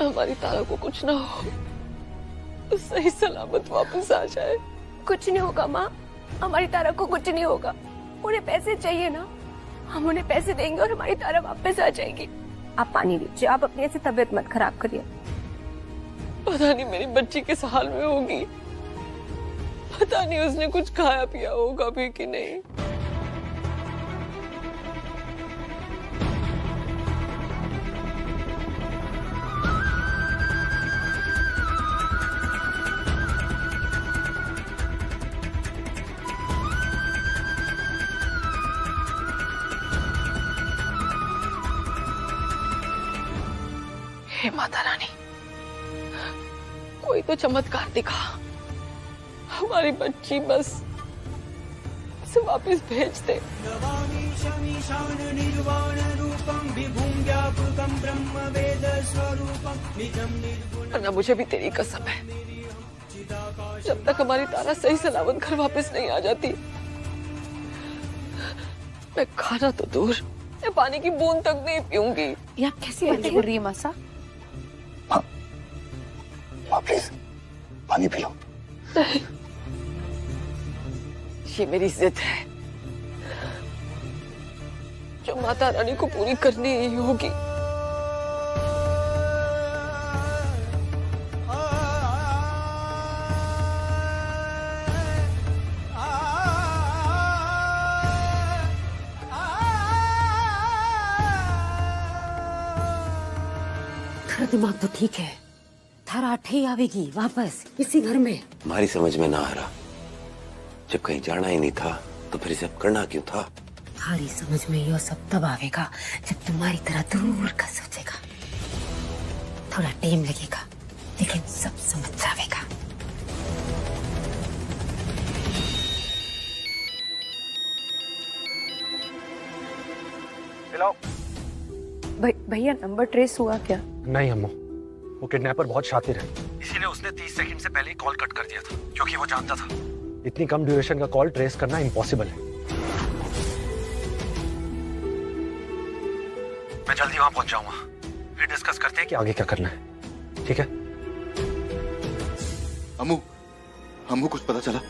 हमारी तारा को कुछ ना हो, तो सही सलामत वापस आ जाए। कुछ नहीं होगा माँ, हमारी तारा को कुछ नहीं होगा। उन्हें पैसे चाहिए ना, हम उन्हें पैसे देंगे और हमारी तारा वापस आ जाएगी। आप पानी लीजिए, आप अपनी ऐसी तबीयत मत खराब करिए। पता नहीं मेरी बच्ची किस हाल में होगी, पता नहीं उसने कुछ खाया पिया होगा भी कि नहीं। हे माता रानी, कोई तो चमत्कार दिखा, हमारी बच्ची बस इसे वापस भेज दे। वरना मुझे भी तेरी कसम है, जब तक हमारी तारा सही सलामत घर वापस नहीं आ जाती, मैं खाना तो दूर, मैं पानी की बूंद तक नहीं पीऊंगी। ये आप कैसी बातें कर रही है मासा? प्लीज पानी पी लो। ये मेरी जिद है जो माता रानी को पूरी करनी ही होगी। तेरा दिमाग तो ठीक है, थारा अठे ही आवेगी वापस इसी घर में। हमारी समझ में ना आ रहा, जब कहीं जाना ही नहीं था तो फिर सब करना क्यों था? थारी समझ में यह सब तब आवेगा जब तुम्हारी तरह दूर का सोचेगा। थोड़ा टाइम लगेगा लेकिन सब समझ जाएगा। भैया नंबर ट्रेस हुआ क्या? नहीं अम्मू, वो किडनैपर बहुत शातिर है, इसीलिए उसने 30 सेकंड से पहले ही कॉल कट कर दिया था, क्योंकि वो जानता था इतनी कम ड्यूरेशन का कॉल ट्रेस करना इम्पॉसिबल है। मैं जल्दी वहां पहुंच जाऊंगा, फिर डिस्कस करते हैं कि आगे क्या करना है, ठीक है? अम्मू कुछ पता चला?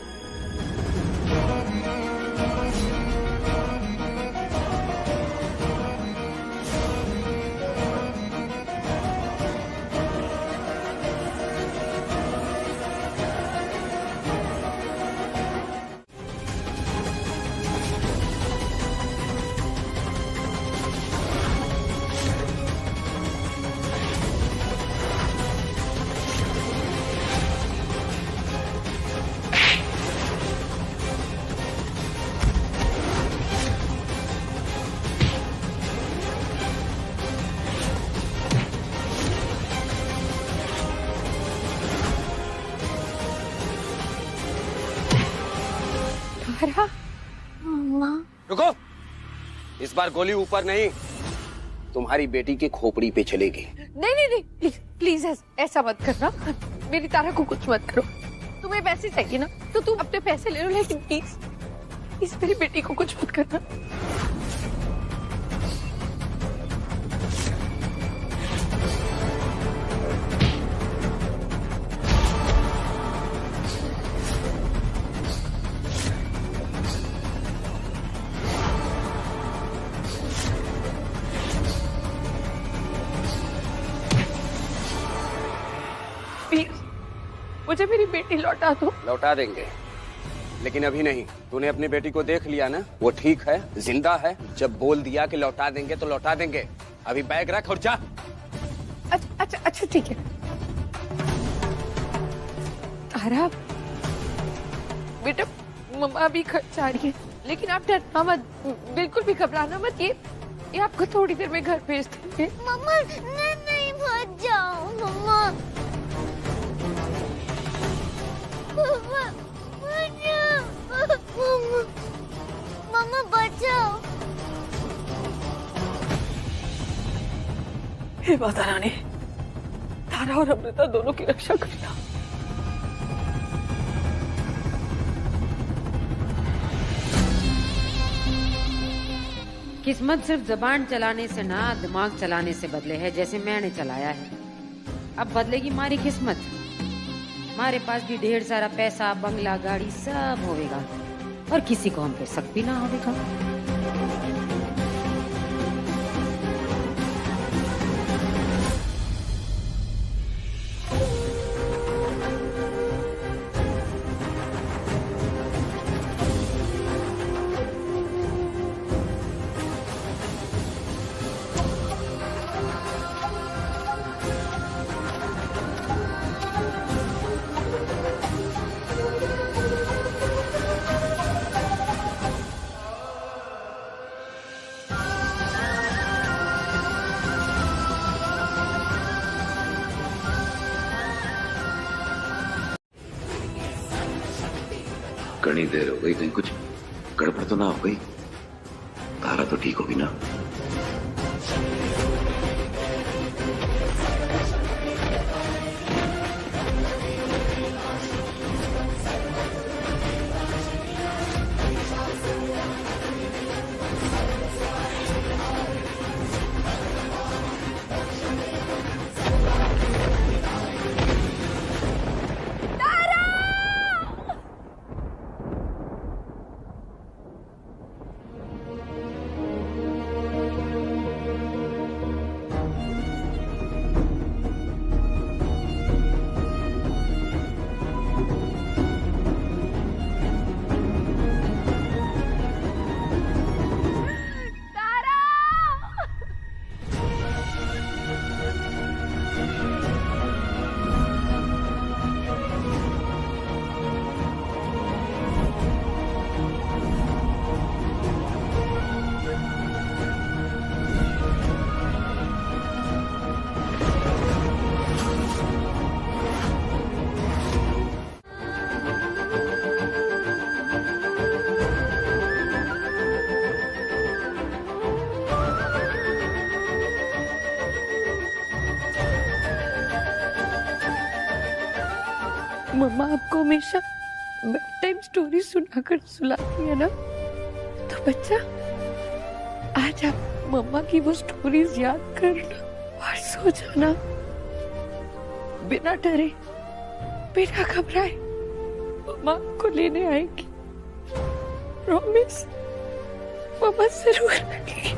रुको, इस बार गोली ऊपर नहीं, तुम्हारी बेटी की खोपड़ी पे चलेगी। नहीं, प्लीज ऐसा मत करना, मेरी तारा को कुछ मत करो। तुम्हें पैसे चाहिए ना तो तुम अपने पैसे ले लो, लेकिन प्लीज मेरी बेटी को कुछ मत करना। मुझे मेरी बेटी लौटा दो। लौटा देंगे, लेकिन अभी नहीं। तूने अपनी बेटी को देख लिया ना, वो ठीक है, जिंदा है। जब बोल दिया कि लौटा देंगे तो लौटा देंगे। अभी बैग रख और जा। अच्छा ठीक है। तारा बेटा, मम्मा भी घर जा रही है, लेकिन आप डरना मत, बिल्कुल भी घबराना मत। ये आपको थोड़ी देर में घर भेज देंगे। मम्मा नहीं, भाग जाओ मम्मा। मम्मा बचाओ। हे माता रानी, तारा और अमृता दोनों की रक्षा करना। किस्मत सिर्फ जबान चलाने से ना, दिमाग चलाने से बदले है, जैसे मैंने चलाया है। अब बदलेगी हमारी किस्मत। हमारे पास भी ढेर सारा पैसा, बंगला, गाड़ी सब होवेगा और किसी को हम पे शक भी ना होवेगा। घनी देर हो गई, कहीं कुछ गड़बड़ तो ना हो गई? तारा तो ठीक होगी ना? मम्मा आपको हमेशा बेड टाइम स्टोरी सुनाकर सुलाती है ना, तो बच्चा आज आप मम्मा की वो स्टोरीज याद करना और सो जाना, बिना डरे, बिना घबराए। मम्मा आपको लेने आएगी, प्रॉमिस, मम्मा जरूर आएगी।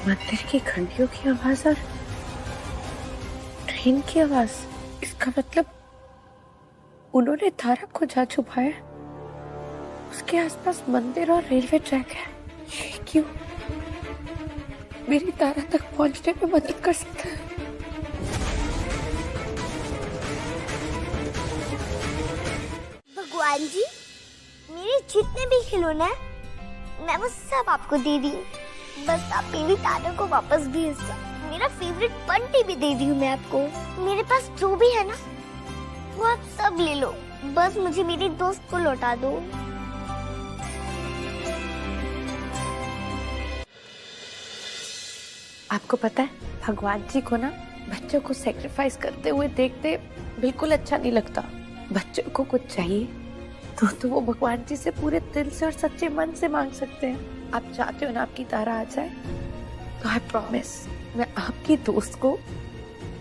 मंदिर की घंटियों की आवाज और ट्रेन की आवाज, इसका मतलब उन्होंने तारा को जा छुपाया। उसके आसपास मंदिर और रेलवे ट्रैक है। ये क्यों? मेरी तारा तक पहुंचने में मदद कर सकता है। भगवान जी, मेरे जितने भी खिलौने हैं मैं वो सब आपको दे दी हूँ, बस आप मेरी तारा को वापस भेज दो। मेरा फेवरेट बंटी भी दे दी हूँ मैं आपको। मेरे पास जो भी है ना वो आप सब ले लो, बस मुझे मेरी दोस्त को लौटा दो। आपको पता है, भगवान जी को ना बच्चों को सेक्रीफाइस करते हुए देखते बिल्कुल अच्छा नहीं लगता। बच्चों को कुछ चाहिए तो वो भगवान जी से पूरे दिल से और सच्चे मन से मांग सकते हैं। आप चाहते हो ना आपकी तारा आ जाए, तो आई प्रॉमिस मैं आपकी दोस्त को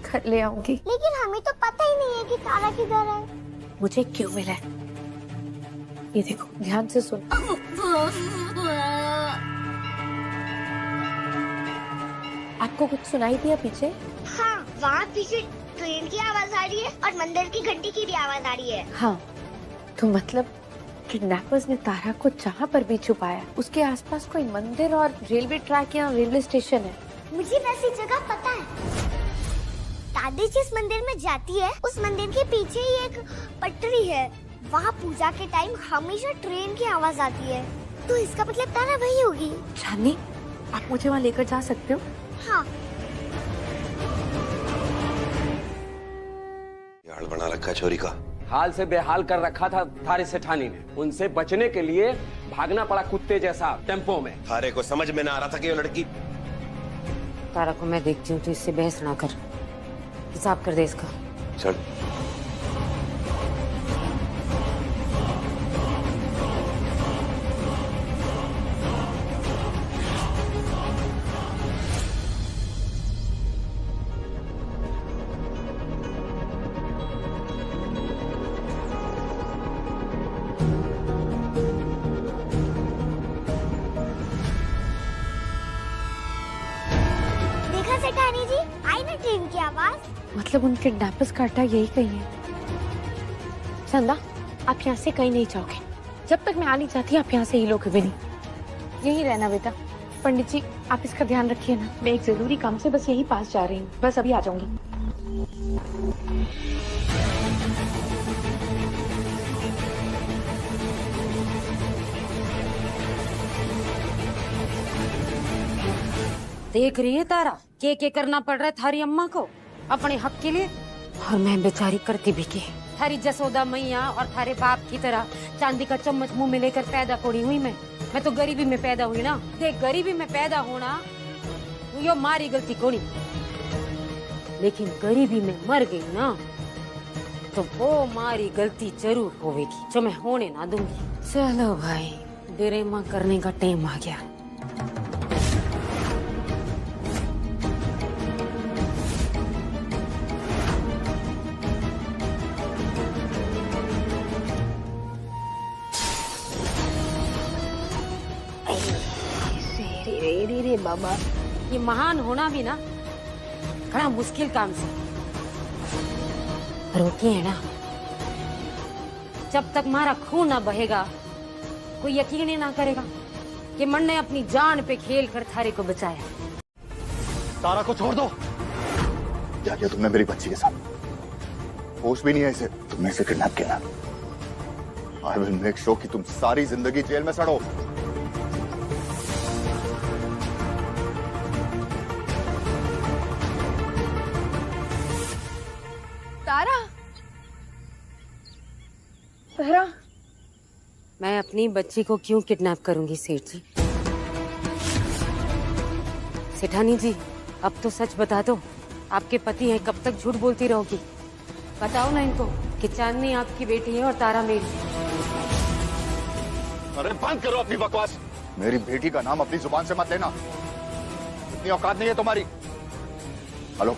घर ले आऊंगी। लेकिन हमें तो पता ही नहीं है कि तारा किधर है। मुझे क्यों मिला है, ये देखो, ध्यान से सुन। आपको कुछ सुनाई दिया पीछे? हाँ, वहाँ पीछे ट्रेन की आवाज आ रही है और मंदिर की घंटी की भी आवाज आ रही है। हाँ, तो मतलब किडनैपर्स ने तारा को जहाँ पर भी छुपाया उसके आसपास कोई मंदिर और रेलवे ट्रैक या रेलवे स्टेशन है। मुझे वैसी जगह पता है। दादी जिस मंदिर में जाती है उस मंदिर के पीछे ही एक पटरी है। वहाँ पूजा के टाइम हमेशा ट्रेन की आवाज आती है। तो इसका मतलब तारा वही होगी। चांदनी, आप मुझे वहाँ लेकर जा सकते हो? हाँ। यार बना रखा चोरी का। हाल से बेहाल कर रखा था थारे सेठानी ने। उनसे बचने के लिए भागना पड़ा कुत्ते जैसा टेम्पो में। थारे को समझ में ना आ रहा था कि वो लड़की। तारा को मैं देखती हूँ तो इससे बहस ना कर, हिसाब कर दे इसका। चल देखा सेठानी जी, आई ना ट्रेन की आवाज। मतलब उनके किडनैपर्स का अड्डा यही कहीं है। चंदा, आप यहाँ से कहीं नहीं जाओगे। जब तक मैं आ नहीं जाती आप यहाँ से ही लोगे भी नहीं। यही रहना बेटा। पंडित जी, आप इसका ध्यान रखिए ना। मैं एक जरूरी काम से बस यही पास जा रही हूँ, बस अभी आ जाऊंगी। देख रही है तारा, के करना पड़ रहा है थारी अम्मा को अपने हक के लिए, और मैं बेचारी करती भी के। थारी जसोदा मैया और थारे बाप की तरह चांदी का चम्मच मुंह में लेकर पैदा कोड़ी हुई मैं तो गरीबी में पैदा हुई ना। देख, गरीबी में पैदा होना यो मारी गलती कोनी, लेकिन गरीबी में मर गई ना तो वो मारी गलती जरूर होगी, जो मैं होने ना दूंगी। चलो भाई, ड्रामा करने का टाइम आ गया। रे बाबा, ये महान होना भी ना बड़ा मुश्किल काम से। रोटी है ना, जब तक हमारा खून ना बहेगा कोई यकीन ही ना करेगा कि मन ने अपनी जान पे खेल कर थारे को बचाया। तारा को छोड़ दो। क्या किया तुमने मेरी बच्ची के साथ? होश भी नहीं है इसे। तुमने इसे किडनैप किया। आई विल मेक श्योर कि तुम सारी जिंदगी जेल में सड़ो। तारा, तारा, मैं अपनी बच्ची को क्यों किडनैप करूंगी सेठ जी? सेठानी जी, अब तो सच बता दो, आपके पति हैं, कब तक झूठ बोलती रहोगी? बताओ ना इनको कि चांदनी आपकी बेटी है और तारा मेरी। अरे बंद करो अपनी बकवास। मेरी बेटी का नाम अपनी जुबान से मत लेना। इतनी औकात नहीं है तुम्हारी। आलोक,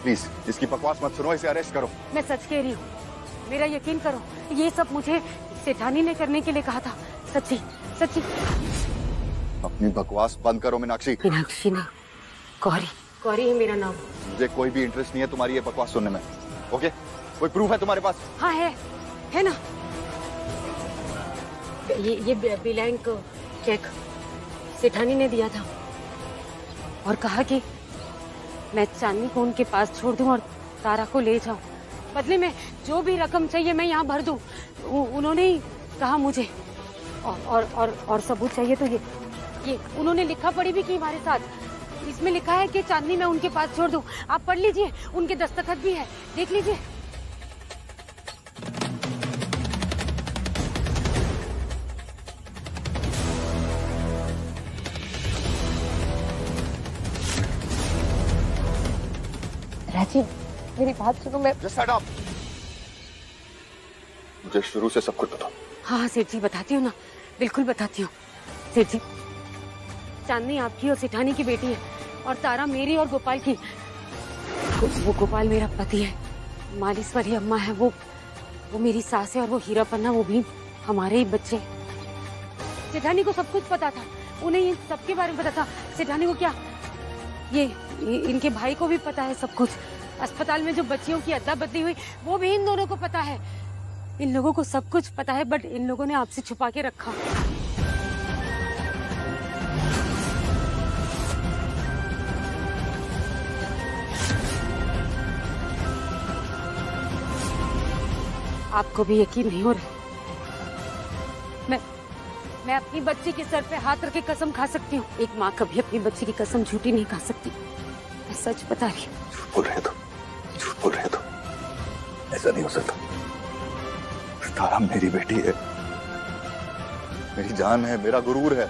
प्लीज इसकी बकवास मत सुनो, इसे अरेस्ट करो। मैं सच कह रही हूँ, मेरा यकीन करो, ये सब मुझे सेठानी ने करने के लिए कहा था। सच्ची सच्ची। अपनी बकवास बंद करो मीनाक्षी। मीनाक्षी ने, गौरी, गौरी है मेरा नाम। मुझे कोई भी इंटरेस्ट नहीं है तुम्हारी ये बकवास सुनने में। ओके, कोई प्रूफ है तुम्हारे पास? हाँ है ना। ये ब्लैंक चेक सेठानी ने दिया था और कहा कि मैं चांदनी को उनके पास छोड़ दूं और तारा को ले जाऊं। बदले में जो भी रकम चाहिए मैं यहाँ भर दूं। उन्होंने ही कहा मुझे। और सबूत चाहिए तो ये उन्होंने लिखा पढ़ी भी की हमारे साथ। इसमें लिखा है कि चांदनी मैं उनके पास छोड़ दूं। आप पढ़ लीजिए, उनके दस्तखत भी है, देख लीजिए। राजीव, मेरी बात सुनो। मैं Just shut up. मुझे शुरू से सब कुछ बताओ। हाँ सेठ जी, बताती हूँ ना, बिल्कुल बताती हूँ। सेठ जी, चांदनी आपकी और सेठानी की बेटी है और तारा मेरी और गोपाल की। वो गोपाल मेरा पति है, मालिश वाली अम्मा है, वो मेरी सास है, और वो हीरा पन्ना वो भी हमारे ही बच्चे। सेठानी को सब कुछ पता था, उन्हें ये सबके बारे में पता था। सेठानी को क्या, ये इनके भाई को भी पता है सब कुछ। अस्पताल में जो बच्चियों की अदला बदली हुई वो भी इन दोनों को पता है। इन लोगों को सब कुछ पता है, बट इन लोगों ने आपसे छुपा के रखा। आपको भी यकीन नहीं हो रहा? मैं अपनी बच्ची के सर पे हाथ रख के कसम खा सकती हूँ। एक माँ कभी अपनी बच्ची की कसम झूठी नहीं खा सकती। मैं सच बता रही हूँ। झूठ बोल रहे हो, झूठ बोल रहे हो। ऐसा नहीं हो सकता। तारा मेरी बेटी है, मेरी जान है, मेरा गुरूर है।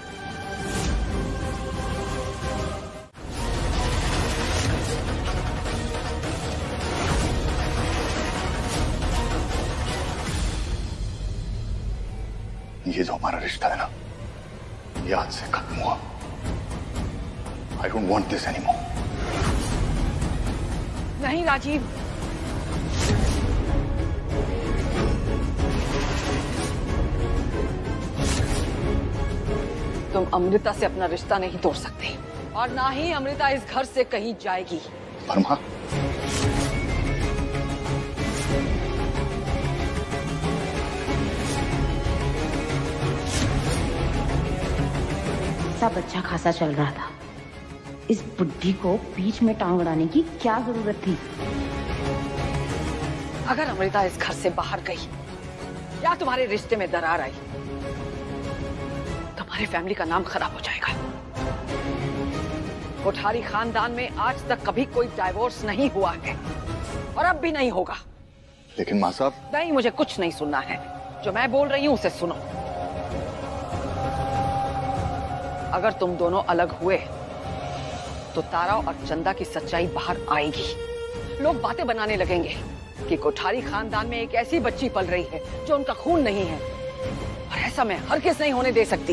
ये जो हमारा रिश्ता है ना, ये आज से खत्म हुआ। I don't want this anymore. नहीं राजीव, तुम अमृता से अपना रिश्ता नहीं तोड़ सकते और ना ही अमृता इस घर से कहीं जाएगी। वर्मा, सब अच्छा खासा चल रहा था। इस बुड्ढी को बीच में टांग अड़ाने की क्या जरूरत थी? अगर अमृता इस घर से बाहर गई या तुम्हारे रिश्ते में दरार आई, तुम्हारी फैमिली का नाम खराब हो जाएगा। कोठारी खानदान में आज तक कभी कोई डाइवोर्स नहीं हुआ है और अब भी नहीं होगा। लेकिन माँ साहब। नहीं, मुझे कुछ नहीं सुनना है। जो मैं बोल रही हूँ उसे सुनो। अगर तुम दोनों अलग हुए तो तारा और चंदा की सच्चाई बाहर आएगी। लोग बातें बनाने लगेंगे कि कोठारी खानदान में एक ऐसी बच्ची पल रही है जो उनका खून नहीं है, और ऐसा मैं हरगिज़ नहीं होने दे सकती।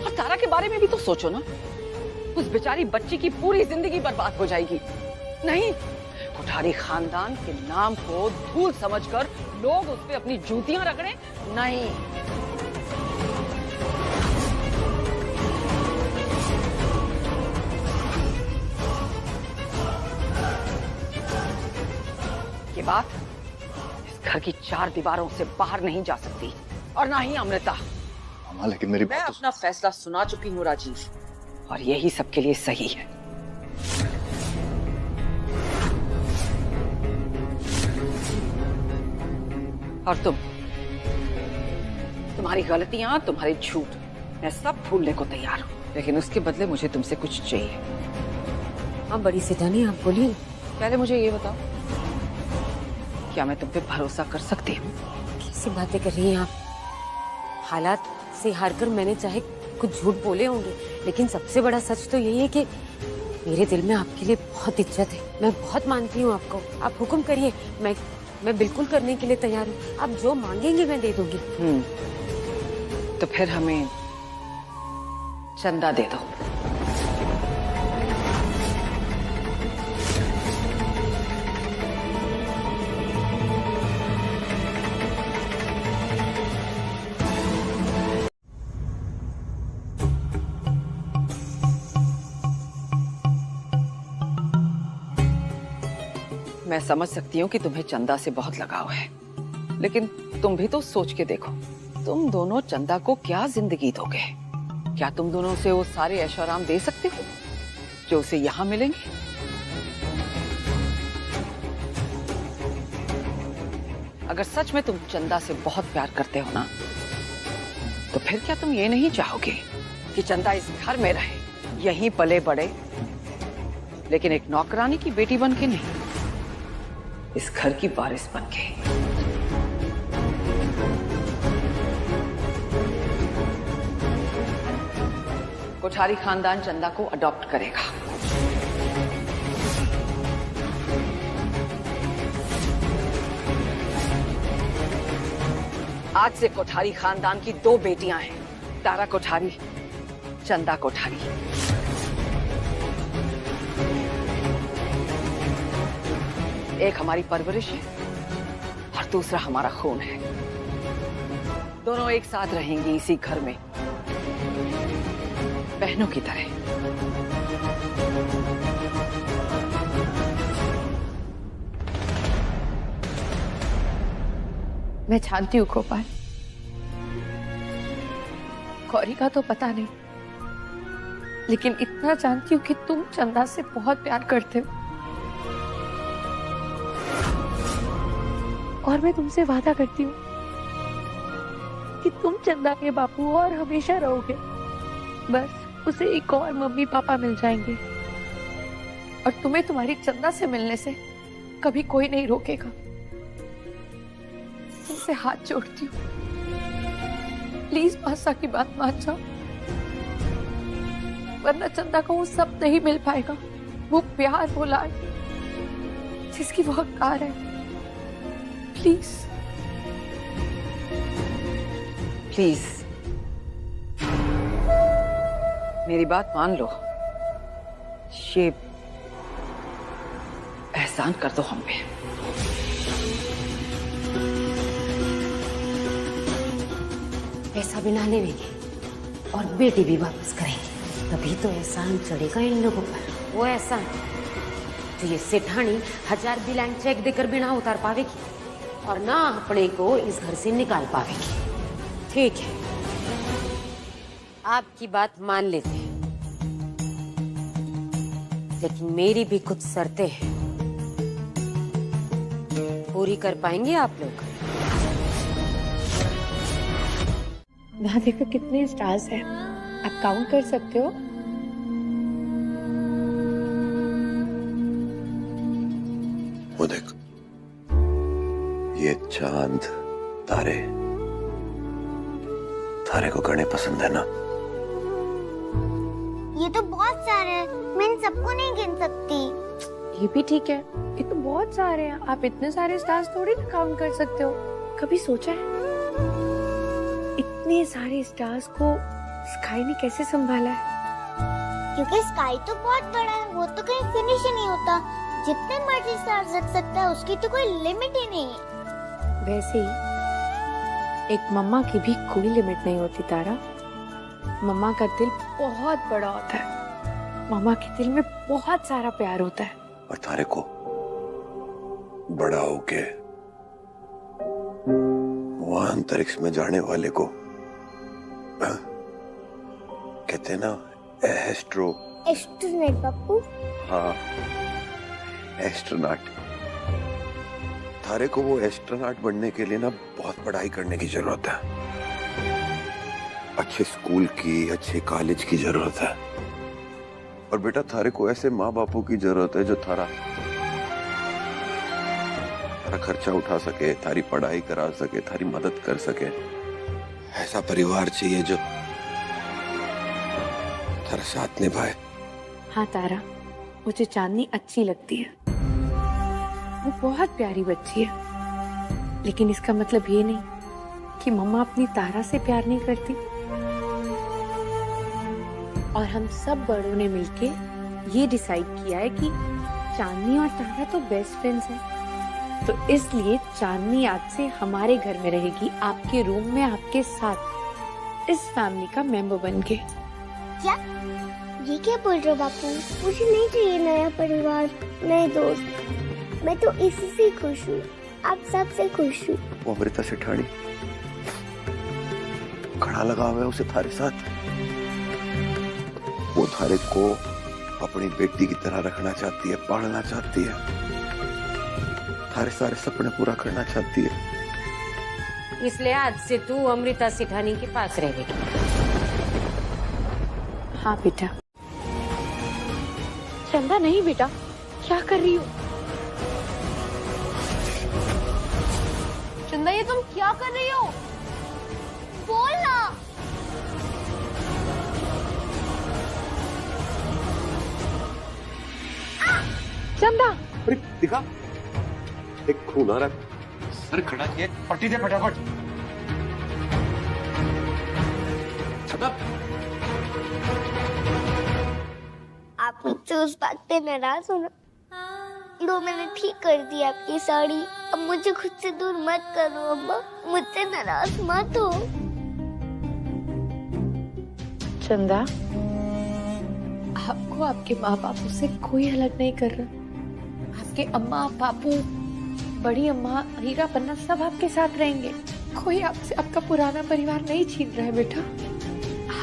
और तारा के बारे में भी तो सोचो ना, उस बेचारी बच्ची की पूरी जिंदगी बर्बाद हो जाएगी। नहीं, कोठारी खानदान के नाम को धूल समझकर लोग उस पे अपनी जूतियां रगड़े, नहीं। ये बात इस घर की 4 दीवारों से बाहर नहीं जा सकती, और ना ही अमृता। मामा, लेकिन मेरी मैं अपना फैसला सुना चुकी हूँ राजीव, और यही सबके लिए सही है। और तुम्हारी गलतियां, तुम्हारे झूठ, मैं सब भूलने को तैयार हूँ, लेकिन उसके बदले मुझे तुमसे कुछ चाहिए। हाँ बड़ी सेठानी, आप बोलिए। पहले मुझे ये बताओ, क्या मैं तुम पे भरोसा कर सकती हूँ? कैसी बातें कर रही हैं आप? हालात से हारकर मैंने चाहे कुछ झूठ बोले होंगे, लेकिन सबसे बड़ा सच तो यही है कि मेरे दिल में आपके लिए बहुत इज्जत है। मैं बहुत मानती हूँ आपको। आप हुक्म करिए, मैं बिल्कुल करने के लिए तैयार हूँ। आप जो मांगेंगे मैं दे दूंगी। तो फिर हमें चंदा दे दो। मैं समझ सकती हूँ कि तुम्हें चंदा से बहुत लगाव है, लेकिन तुम भी तो सोच के देखो, तुम दोनों चंदा को क्या जिंदगी दोगे? क्या तुम दोनों उसे वो सारे ऐशोआराम दे सकते हो जो उसे यहाँ मिलेंगे? अगर सच में तुम चंदा से बहुत प्यार करते हो ना, तो फिर क्या तुम ये नहीं चाहोगे कि चंदा इस घर में रहे, यहीं पले बड़े, लेकिन एक नौकरानी की बेटी बन के नहीं, इस घर की वारिस बन के? कोठारी खानदान चंदा को अडॉप्ट करेगा। आज से कोठारी खानदान की 2 बेटियां हैं, तारा कोठारी, चंदा कोठारी। एक हमारी परवरिश है और दूसरा हमारा खून है। दोनों एक साथ रहेंगी इसी घर में, बहनों की तरह। मैं जानती हूँ गोपाल, गौरी का तो पता नहीं, लेकिन इतना जानती हूँ कि तुम चंदा से बहुत प्यार करते हो। और मैं तुमसे वादा करती हूँ कि तुम चंदा के बापू और हमेशा रहोगे। बस उसे एक और मम्मी पापा मिल जाएंगे और तुम्हें तुम्हारी चंदा से मिलने से कभी कोई नहीं रोकेगा। तुमसे हाथ जोड़ती हूँ, प्लीज मासा की बात मान जाओ, वरना चंदा को वो सब नहीं मिल पाएगा। वो प्यार, वो लाड जिसकी वो हकदार है। प्लीज प्लीज मेरी बात मान लो, ये एहसान कर दो हम पे। पैसा भी ना लेंगे और बेटी भी वापस करेंगे, तभी तो एहसान चढ़ेगा इन लोगों पर। वो एहसान तो ये सेठानी 1000 ब्लैंक चेक देकर भी ना उतार पावेगी और ना अपने को इस घर से निकाल पावेगी। ठीक है, आपकी बात मान लेते हैं, लेकिन मेरी भी कुछ शर्तें हैं। पूरी कर पाएंगे आप लोग? वहां देखो कितने स्टार्स हैं, आप काउंट कर सकते हो? वो देख, ये चांद तारे, तारे को गणे पसंद है ना? ये तो बहुत सारे हैं, मैं इन सबको नहीं गिन सकती। ये भी ठीक है, ये तो बहुत सारे हैं, आप इतने सारे स्टार्स थोड़ी ना काउंट कर सकते हो। कभी सोचा है इतने सारे स्टार्स को स्काई ने कैसे संभाला है? क्योंकि स्काई तो बहुत बड़ा है, वो तो कहीं फिनिश ही नहीं होता। जितने मर्जी स्टार्स रख सकता है, उसकी तो कोई लिमिट ही नहीं है। वैसे ही एक मम्मा की भी कोई लिमिट नहीं होती तारा। मम्मा का दिल बहुत बड़ा होता है, मम्मा के दिल में बहुत सारा प्यार होता है। और तारे को बड़ा होके वहां अंतरिक्ष में जाने वाले को कहते हैं ना एस्ट्रोनॉट बापू। हाँ, एस्ट्रोनॉट। तारे को वो एस्ट्रोनॉट बनने के लिए ना बहुत पढ़ाई करने की जरूरत है, अच्छे स्कूल की, अच्छे कॉलेज की जरूरत है। और बेटा थारे को ऐसे माँ बापों की जरूरत है जो थारा खर्चा उठा सके, थारी पढ़ाई करा सके, थारी मदद कर सके। ऐसा परिवार चाहिए जो थारा साथ निभाए। हाँ तारा, मुझे चांदनी अच्छी लगती है, वो बहुत प्यारी बच्ची है, लेकिन इसका मतलब ये नहीं कि मम्मा अपनी तारा से प्यार नहीं करती। और हम सब बड़ों ने मिलके ये डिसाइड किया है कि चांदनी और तारा तो बेस्ट फ्रेंड्स हैं, तो इसलिए चांदनी आज से हमारे घर में रहेगी, आपके रूम में आपके साथ, इस फैमिली का मेंबर बनके। क्या? ये क्या बोल रहे हो बापू? मुझे नहीं चाहिए नया परिवार, नए दोस्त। मैं तो इसी से खुश हूँ, आप सबसे खुश हूँ। वो अमृता सेठानी खड़ा लगा हुआ है उसे थारे साथ। वो थारे को अपनी बेटी की तरह रखना चाहती है, पालना चाहती है, थारे सारे सपने पूरा करना चाहती है। इसलिए आज से तू अमृता सेठानी के पास रहेगी। हाँ बेटा। चंदा नहीं बेटा, क्या कर रही हो? चंदा, ये तुम क्या कर रही हो? बोल ना। चंदा, अरे दिखा, एक खून आ रहा है। सर खड़ा किया, पट्टी दे फटाफट। आप मुझसे उस बात पे नाराज हो ना? लो, मैंने ठीक कर दी आपकी साड़ी। अब मुझे खुद से दूर मत करो अम्मा, मुझसे नाराज मत हो। चंदा, आपको आपके माँ बापू से कोई अलग नहीं कर रहा। आपके अम्मा बापू, बड़ी अम्मा, हीरा पन्ना सब आपके साथ रहेंगे। कोई आपसे आपका पुराना परिवार नहीं छीन रहा है बेटा।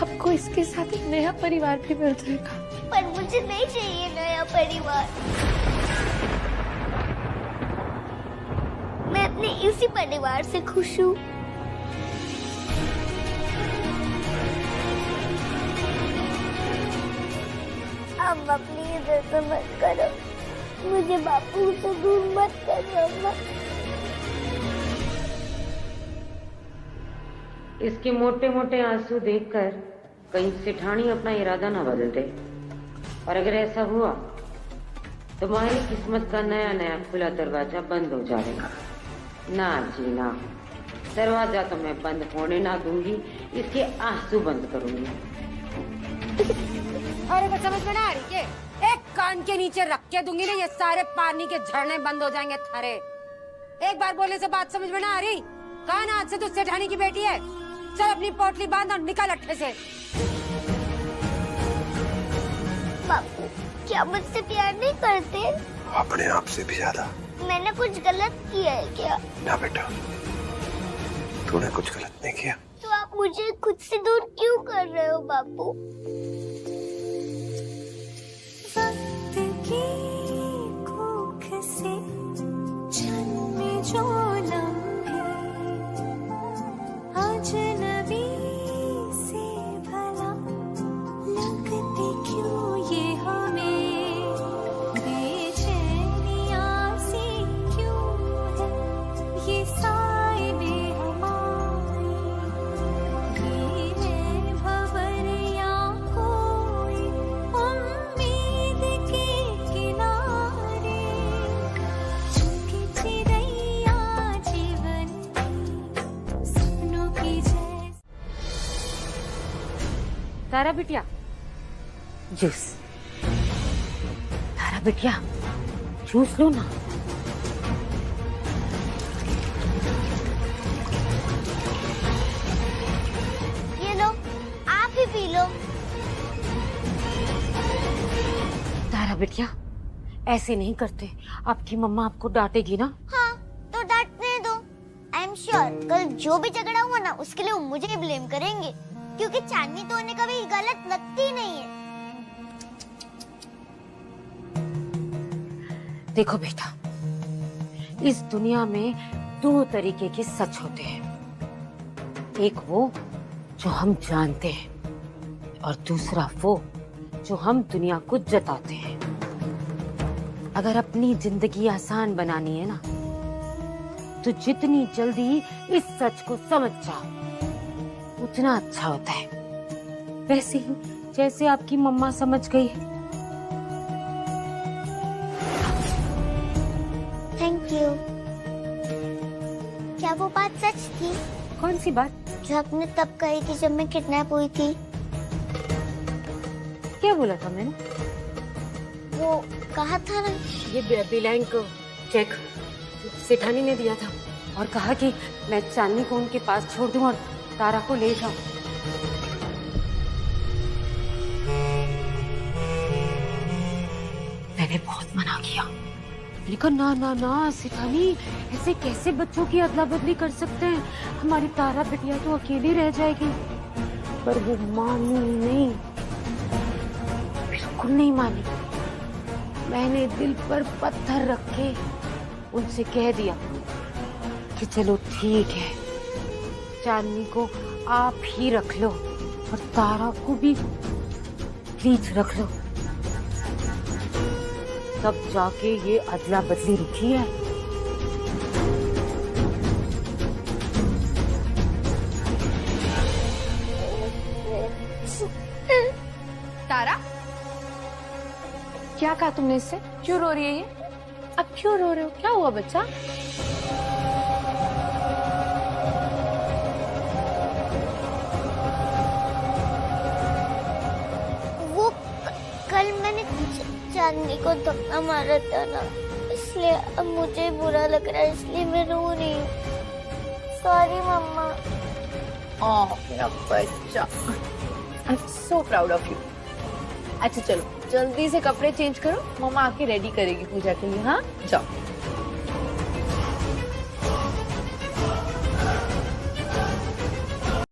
आपको इसके साथ एक नया परिवार भी मिल जाएगा। पर मुझे नहीं चाहिए नया परिवार, मैं अपने इसी परिवार से खुश हूँ। अम्मा प्लीज ऐसा मत करो, मुझे बापू से दूर मत करो अम्मा। इसके मोटे मोटे आंसू देखकर कहीं सेठानी अपना इरादा न बदल दे, और अगर ऐसा हुआ तो तुम्हारी किस्मत का नया नया खुला दरवाजा बंद हो जाएगा। ना जी ना, दरवाजा तो मैं बंद होने ना दूंगी, इसके आंसू बंद करूंगी। अरे बस समझ में ना आ रही के? एक कान के नीचे रख के दूंगी ना, ये सारे पानी के झरने बंद हो जाएंगे थारे। एक बार बोलने से बात समझ में ना आ रही? कहा ना आज से तू सेठानी की बेटी है, चल अपनी पोटली बांध और निकल अट्ठे से। बापू क्या मुझसे प्यार नहीं करते? अपने आप से भी ज्यादा। मैंने कुछ गलत किया है क्या? ना बेटा, तूने कुछ गलत नहीं किया। तो आप मुझे खुद से दूर क्यों कर रहे हो बापू? वक्त की कोख से जन्मे जो लम्हे अजनबी से भला लगते क्यों ये हमें, बेचैनियां सी क्यों है ये साए में हमारे, ये है भंवर या कोई उम्मीद के किनारे, झुकी चिड़ैया जीवन की सपनों की जैसे। तारा बिटिया जूस, तारा बिटिया जूस लो ना। ये लो, आप ही पी लो। तारा बिटिया ऐसे नहीं करते, आपकी मम्मा आपको डांटेगी ना। हाँ तो डांटने दो। आई एम श्योर कल जो भी झगड़ा हुआ ना उसके लिए वो मुझे ब्लेम करेंगे, क्योंकि चांदनी तो उन्हें कभी गलत लगती नहीं है। देखो बेटा, इस दुनिया में दो तरीके के सच होते हैं, एक वो जो हम जानते हैं और दूसरा वो जो हम दुनिया को जताते हैं। अगर अपनी जिंदगी आसान बनानी है ना, तो जितनी जल्दी इस सच को समझ जाओ उतना अच्छा होता है। वैसे ही जैसे आपकी मम्मा समझ गई है। Thank you. क्या वो बात सच थी? कौन सी बात? जो आपने तब कही थी जब मैं किडनैप हुई थी। क्या बोला था मैंने? वो कहा था ना, ये बिलैंक चेक सेठानी ने दिया था और कहा कि मैं चांदनी को उनके पास छोड़ दूं और तारा को ले जाऊं। मैंने बहुत मना किया, लेकिन ना ना ना सेठानी, ऐसे कैसे बच्चों की अदला बदली कर सकते हैं? हमारी तारा बिटिया तो अकेली रह जाएगी। पर वो मानी नहीं, बिल्कुल नहीं मानी। मैंने दिल पर पत्थर रख के उनसे कह दिया कि चलो ठीक है, चांदनी को आप ही रख लो और तारा को भी प्लीज रख लो। तब जाके ये अदला बदली रुकी है। तारा, क्या कहा तुमने इससे? क्यों रो रही है ये? अब क्यों रो रहे हो? क्या हुआ बच्चा? वो कल मैंने चांदनी को धक्का मारा था ना, इसलिए अब मुझे बुरा लग रहा है, इसलिए मैं रो रही हूँ। सॉरी मम्मा। ओह मेरा बच्चा, I am so proud of you. अच्छा चलो जल्दी से कपड़े चेंज करो, मम्मा आके रेडी करेगी पूजा के लिए। हाँ जाओ।